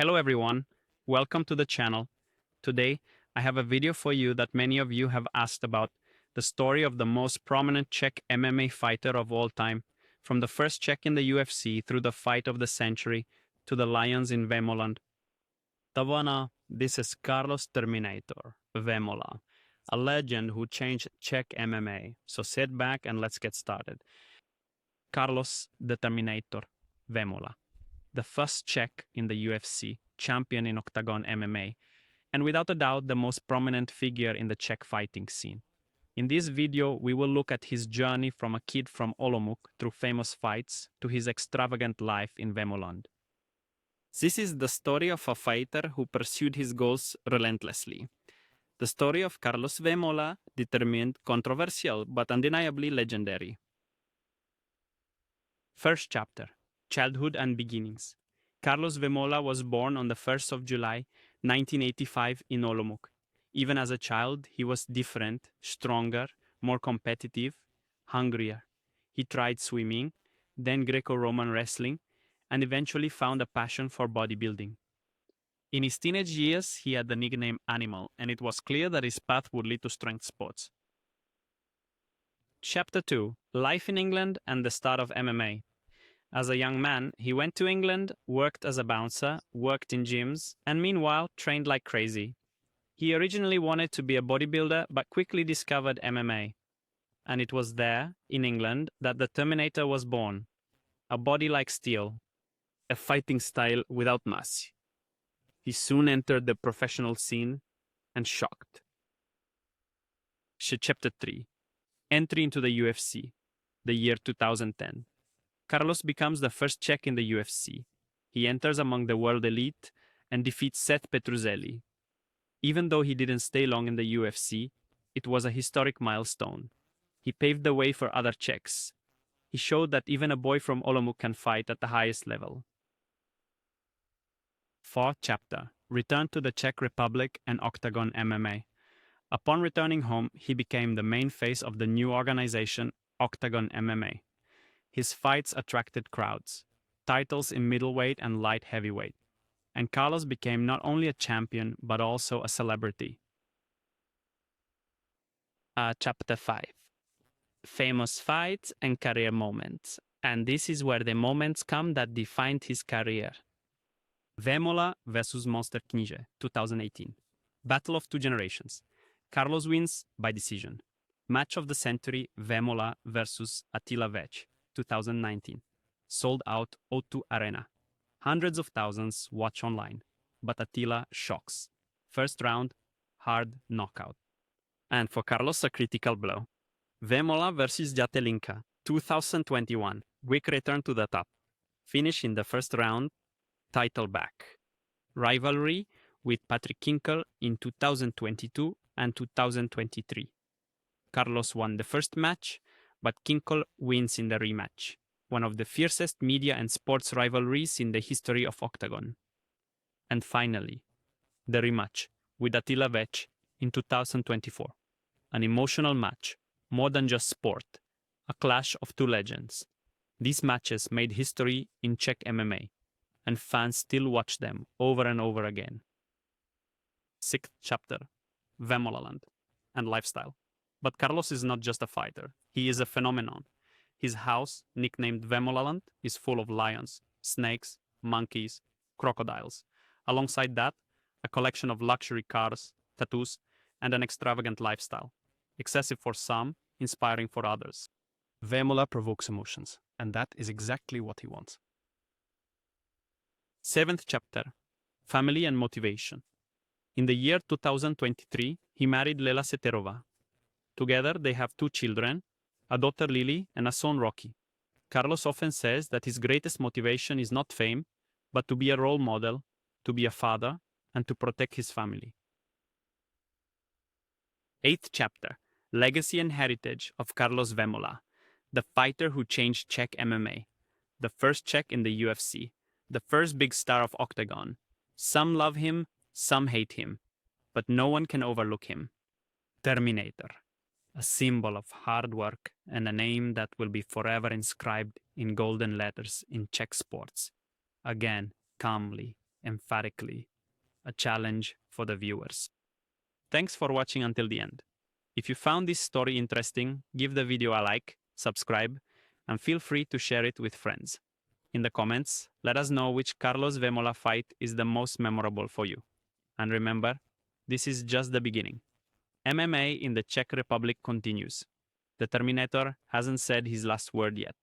Hello everyone, welcome to the channel. Today, I have a video for you that many of you have asked about, the story of the most prominent Czech MMA fighter of all time, from the first Czech in the UFC through the fight of the century to the Lions in Vémoland. Tavana, this is Karlos Terminator Vémola, a legend who changed Czech MMA. So sit back and let's get started. Karlos the Terminator Vémola, the first Czech in the UFC, champion in OKTAGON MMA, and without a doubt the most prominent figure in the Czech fighting scene. In this video, we will look at his journey from a kid from Olomouc through famous fights to his extravagant life in Vémoland. This is the story of a fighter who pursued his goals relentlessly. The story of Karlos Vémola, determined, controversial, but undeniably legendary. First chapter. Childhood and beginnings. Karlos Vémola was born on the 1st of July, 1985 in Olomouc. Even as a child, he was different, stronger, more competitive, hungrier. He tried swimming, then Greco-Roman wrestling, and eventually found a passion for bodybuilding. In his teenage years, he had the nickname Animal, and it was clear that his path would lead to strength sports. Chapter 2. Life in England and the start of MMA. As a young man, he went to England, worked as a bouncer, worked in gyms, and meanwhile trained like crazy. He originally wanted to be a bodybuilder, but quickly discovered MMA. And it was there, in England, that the Terminator was born. A body like steel. A fighting style without mercy. He soon entered the professional scene and shocked. Chapter 3. Entry into the UFC. The year 2010. Karlos becomes the first Czech in the UFC. He enters among the world elite and defeats Seth Petruzelli. Even though he didn't stay long in the UFC, it was a historic milestone. He paved the way for other Czechs. He showed that even a boy from Olomouc can fight at the highest level. Fourth chapter. Return to the Czech Republic and OKTAGON MMA. Upon returning home, he became the main face of the new organization, OKTAGON MMA. His fights attracted crowds, titles in middleweight and light heavyweight, and Karlos became not only a champion but also a celebrity. Chapter 5. Famous fights and career moments, and this is where the moments come that defined his career. Vémola vs. Monster Kníže, 2018. Battle of two generations. Karlos wins by decision. Match of the century, Vémola vs. Attila Vech, 2019. Sold out O2 Arena. Hundreds of thousands watch online. But Attila shocks. First round, hard knockout. And for Karlos, a critical blow. Vémola vs. Jatelinka, 2021. Quick return to the top. Finish in the first round, title back. Rivalry with Patrick Kinkel in 2022 and 2023. Karlos won the first match, but Kinkel wins in the rematch, one of the fiercest media and sports rivalries in the history of OKTAGON. And finally, the rematch with Attila Vech in 2024. An emotional match, more than just sport, a clash of two legends. These matches made history in Czech MMA, and fans still watch them over and over again. Sixth chapter, Vémolaland and lifestyle. But Karlos is not just a fighter, he is a phenomenon. His house, nicknamed Vémolaland, is full of lions, snakes, monkeys, crocodiles. Alongside that, a collection of luxury cars, tattoos, and an extravagant lifestyle. Excessive for some, inspiring for others. Vémola provokes emotions, and that is exactly what he wants. Seventh chapter, family and motivation. In the year 2023, he married Lela Seterova. Together, they have two children, a daughter Lily and a son Rocky. Karlos often says that his greatest motivation is not fame, but to be a role model, to be a father, and to protect his family. Eighth chapter, legacy and heritage of Karlos Vémola, the fighter who changed Czech MMA, the first Czech in the UFC, the first big star of OKTAGON. Some love him, some hate him, but no one can overlook him. Terminator. A symbol of hard work and a name that will be forever inscribed in golden letters in Czech sports. Again, calmly, emphatically, a challenge for the viewers. Thanks for watching until the end. If you found this story interesting, give the video a like, subscribe, and feel free to share it with friends. In the comments, let us know which Karlos Vémola fight is the most memorable for you. And remember, this is just the beginning. MMA in the Czech Republic continues. The Terminator hasn't said his last word yet.